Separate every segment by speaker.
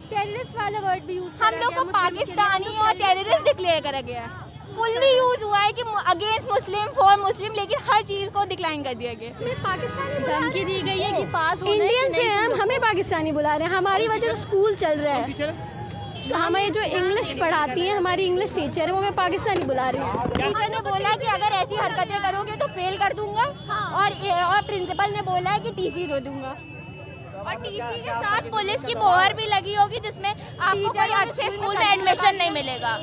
Speaker 1: Terrorist वाला word भी use
Speaker 2: हम लोग को पाकिस्तानी और टेररिस्ट डिक्लेयर करा गया है। फुल्ली यूज हुआ है कि अगेंस्ट मुस्लिम, फॉर मुस्लिम, लेकिन हर चीज को डिक्लाइन कर दिया गया।
Speaker 1: पाकिस्तानी
Speaker 3: धमकी दी गई है कि पास होना
Speaker 1: इंडियन से हमें पाकिस्तानी बुला रहे हैं, हमारी वजह से स्कूल चल रहा है। हमें जो इंग्लिश पढ़ाती हैं, हमारी इंग्लिश टीचर है, वो हमें पाकिस्तानी बुला रही है।
Speaker 2: टीचर ने बोला कि अगर ऐसी हरकतें करोगे तो फेल कर दूंगा। और प्रिंसिपल ने बोला है कि टीसी दे दूंगा।
Speaker 1: और टीसी के साथ पुलिस की मोहर भी लगी होगी, जिसमें आपको कोई अच्छे स्कूल में एडमिशन नहीं मिलेगा।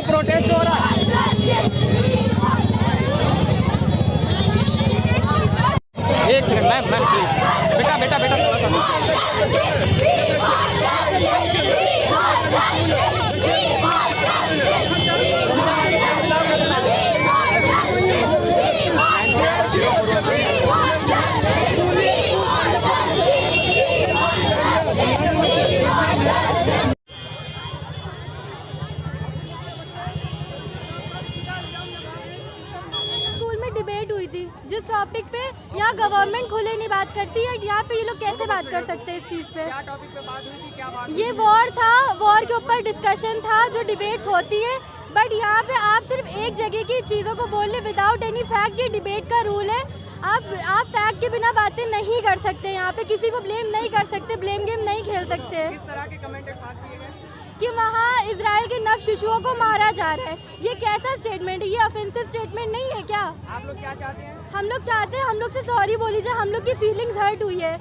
Speaker 4: प्रोटेस्ट हो रहा है। एक सेकंड मैम प्लीज, बेटा
Speaker 1: डिबेट हुई थी जिस टॉपिक पे यहाँ गवर्नमेंट खुले नहीं बात करती है, यहाँ पे ये लोग कैसे बात कर सकते हैं इस चीज़ पे?
Speaker 4: क्या टॉपिक पे बात हुई थी, क्या बात?
Speaker 1: ये वॉर था, वॉर के ऊपर डिस्कशन था, जो डिबेट्स होती है। बट यहाँ पे आप सिर्फ एक जगह की चीज़ों को बोल रहे विदाउट एनी फैक्ट। ये डिबेट का रूल है, आप फैक्ट के बिना बातें नहीं कर सकते। यहाँ पे किसी को ब्लेम नहीं कर सकते, ब्लेम गेम नहीं खेल सकते।
Speaker 4: किस तरह के कमेंट पास किए गए
Speaker 1: कि वहाँ इजराइल के नव शिशुओं को मारा जा रहा है? ये कैसा स्टेटमेंट है? ये ऑफेंसिव स्टेटमेंट नहीं है क्या?
Speaker 4: आप लोग क्या चाहते हैं?
Speaker 1: हम लोग चाहते हैं हम लोग से सॉरी बोली जाए, हम लोग की फीलिंग्स हर्ट हुई है।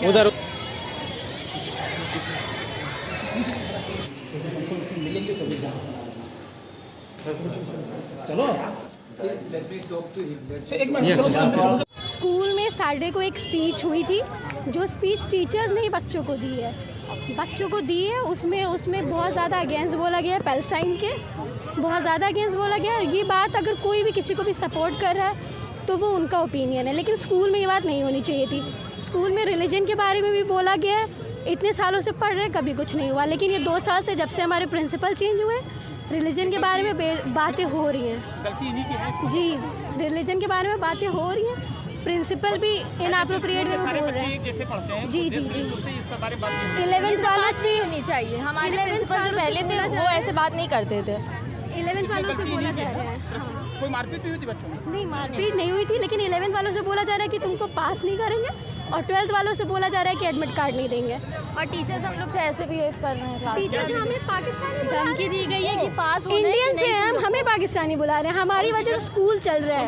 Speaker 4: उधर चलो
Speaker 1: स्कूल में सैटरडे को एक स्पीच हुई थी, जो स्पीच टीचर्स ने बच्चों को दी है, उसमें बहुत ज़्यादा अगेंस्ट बोला गया है, पैलेस्टाइन के बहुत ज़्यादा अगेंस्ट बोला गया है। ये बात अगर कोई भी किसी को भी सपोर्ट कर रहा है तो वो उनका ओपिनियन है, लेकिन स्कूल में ये बात नहीं होनी चाहिए थी। स्कूल में रिलीजन के बारे में भी बोला गया है, इतने सालों से पढ़ रहे हैं कभी कुछ नहीं हुआ, लेकिन ये 2 साल से जब से हमारे प्रिंसिपल चेंज हुए रिलीजन के बारे में बातें हो रही हैं।
Speaker 4: गलती इन्हीं की है
Speaker 1: जी, रिलीजन के बारे में बातें हो रही हैं, प्रिंसिपल भी इनअप्रोप्रिएट वे में बोल रहे हैं।
Speaker 4: जैसे पढ़ते हैं
Speaker 1: जी
Speaker 3: 11th वालों से होनी चाहिए। हमारे प्रिंसिपल जो पहले थे वो ऐसे बात नहीं करते थे।
Speaker 1: 11th वालों से बोला जा रहा है।
Speaker 4: कोई मारपीट नहीं हुई थी बच्चों में?
Speaker 1: नहीं, मारपीट नहीं हुई थी, लेकिन 11th वालों से बोला जा रहा है कि तुमको पास नहीं करेंगे, और 12th वालों से बोला जा रहा है कि एडमिट कार्ड नहीं देंगे।
Speaker 3: और टीचर्स हम लोग से ऐसे बिहेव कर रहे हैं।
Speaker 1: टीचर्स हमें पाकिस्तानी
Speaker 3: धमकी दी गई है कि पास होना
Speaker 1: इंडियन से हमें पाकिस्तानी बुला रहे हैं, हमारी वजह से स्कूल चल रहा है।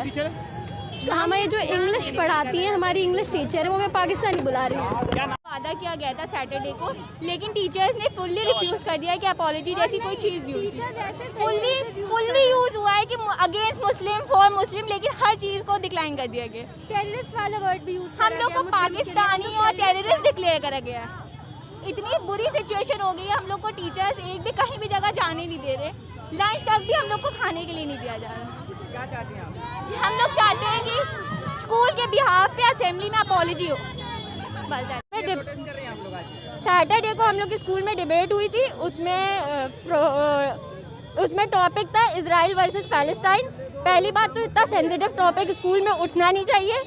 Speaker 1: हमें जो इंग्लिश पढ़ाती हैं, हमारी इंग्लिश टीचर है, वो हमें पाकिस्तानी बुला रही है।
Speaker 2: वादा किया गया था सैटरडे को, लेकिन टीचर्स ने फुल्ली रिफ्यूज कर दिया कि अपॉलॉजी जैसी कोई चीज़ भी हुई। फुल्ली यूज हुआ है कि अगेंस्ट मुस्लिम, फॉर मुस्लिम, लेकिन हर चीज़ को डिक्लाइन कर दिया गया।
Speaker 1: टेररिस्ट वाला वर्ड भी यूज
Speaker 2: हम लोग को पाकिस्तानी और टेररिस्ट डिक्लेयर करा गया है। इतनी बुरी सिचुएशन हो गई है, हम लोग को टीचर्स एक भी कहीं भी जगह जाने नहीं दे रहे, लंच तक भी हम लोग को खाने के लिए नहीं दिया जा रहा।
Speaker 4: क्या चाहते हैं आप?
Speaker 2: हम लोग चाहते हैं कि स्कूल के बिहाफ पे असेंबली में अपॉलॉजी हो। सैटरडे को हम लोग के स्कूल में डिबेट हुई थी, उसमें टॉपिक था इजराइल वर्सेस पैलेस्टाइन। पहली बात तो इतना सेंसिटिव टॉपिक स्कूल में उठना नहीं चाहिए,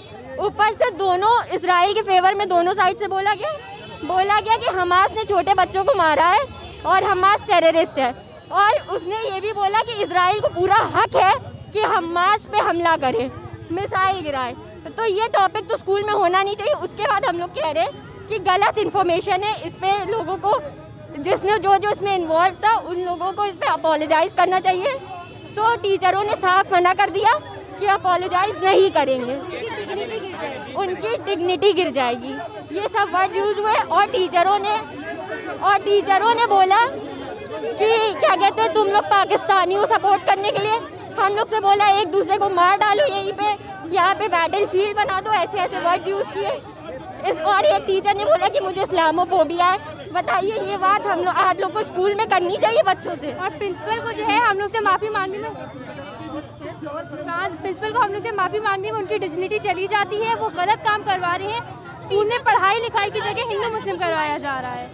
Speaker 2: ऊपर से दोनों इजराइल के फेवर में दोनों साइड से बोला गया कि हमास ने छोटे बच्चों को मारा है और हमास टेररिस्ट है, और उसने ये भी बोला कि इजराइल को पूरा हक है कि हमास पे हमला करे, मिसाइल गिराए। तो ये टॉपिक तो स्कूल में होना नहीं चाहिए। उसके बाद हम लोग कह रहे हैं कि गलत इन्फॉर्मेशन है, इस पे लोगों को जिसने जो इसमें इन्वॉल्व था उन लोगों को इस पे अपोलोजाइज करना चाहिए। तो टीचरों ने साफ मना कर दिया कि अपोलोजाइज नहीं करेंगे, उनकी डिग्निटी गिर जाएगी। ये सब वर्ड यूज हुए, और टीचरों ने बोला कि क्या कहते हैं, तुम लोग पाकिस्तानियों सपोर्ट करने के लिए हम लोग से बोला एक दूसरे को मार डालो, यहीं पे यहाँ पे बैटल फील्ड बना दो, ऐसे वर्ड यूज किए। और एक टीचर ने बोला कि मुझे इस्लामोफोबिया है, बताइए ये बात आप लोग को स्कूल में करनी चाहिए बच्चों से।
Speaker 5: और प्रिंसिपल को जो है हम लोग से माफ़ी मांगने में माफ़ी मांगने में उनकी डिग्निटी चली जाती है। वो गलत काम करवा रहे हैं। स्कूल में पढ़ाई लिखाई की जगह हिंदू मुस्लिम करवाया जा रहा है।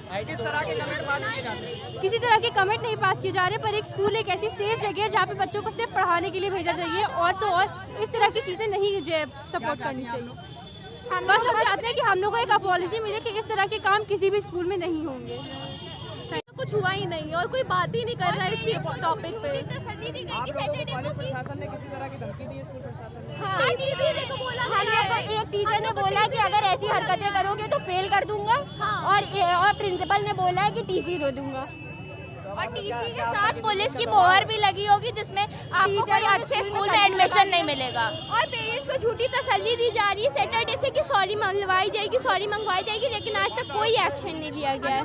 Speaker 5: किसी तरह के कमेंट नहीं पास किए जा रहे, पर एक स्कूल एक ऐसी सेफ जगह है जहाँ पे बच्चों को सिर्फ पढ़ाने के लिए भेजा जाइए और तो और इस तरह की चीज़ें नहीं जो सपोर्ट करनी चाहिए। बस हम चाहते हैं कि हम लोग को एक अपॉलॉजी मिले कि इस तरह के काम किसी भी स्कूल में नहीं होंगे।
Speaker 3: कुछ हुआ ही नहीं और कोई बात ही नहीं कर रहा है इस टॉपिक पे।
Speaker 2: हाँ, एक टीचर ने बोला कि अगर ऐसी हरकतें करोगे तो फेल कर दूंगा। और प्रिंसिपल ने बोला है कि टीसी दे दूंगा।
Speaker 6: और टीसी के साथ पुलिस की मोहर भी लगी होगी जिसमें आपको कोई अच्छे स्कूल में एडमिशन नहीं मिलेगा। और पेरेंट्स को झूठी तसल्ली दी जा रही है सैटरडे से कि सॉरी मंगवाई जाएगी, लेकिन आज तक कोई एक्शन नहीं लिया गया है।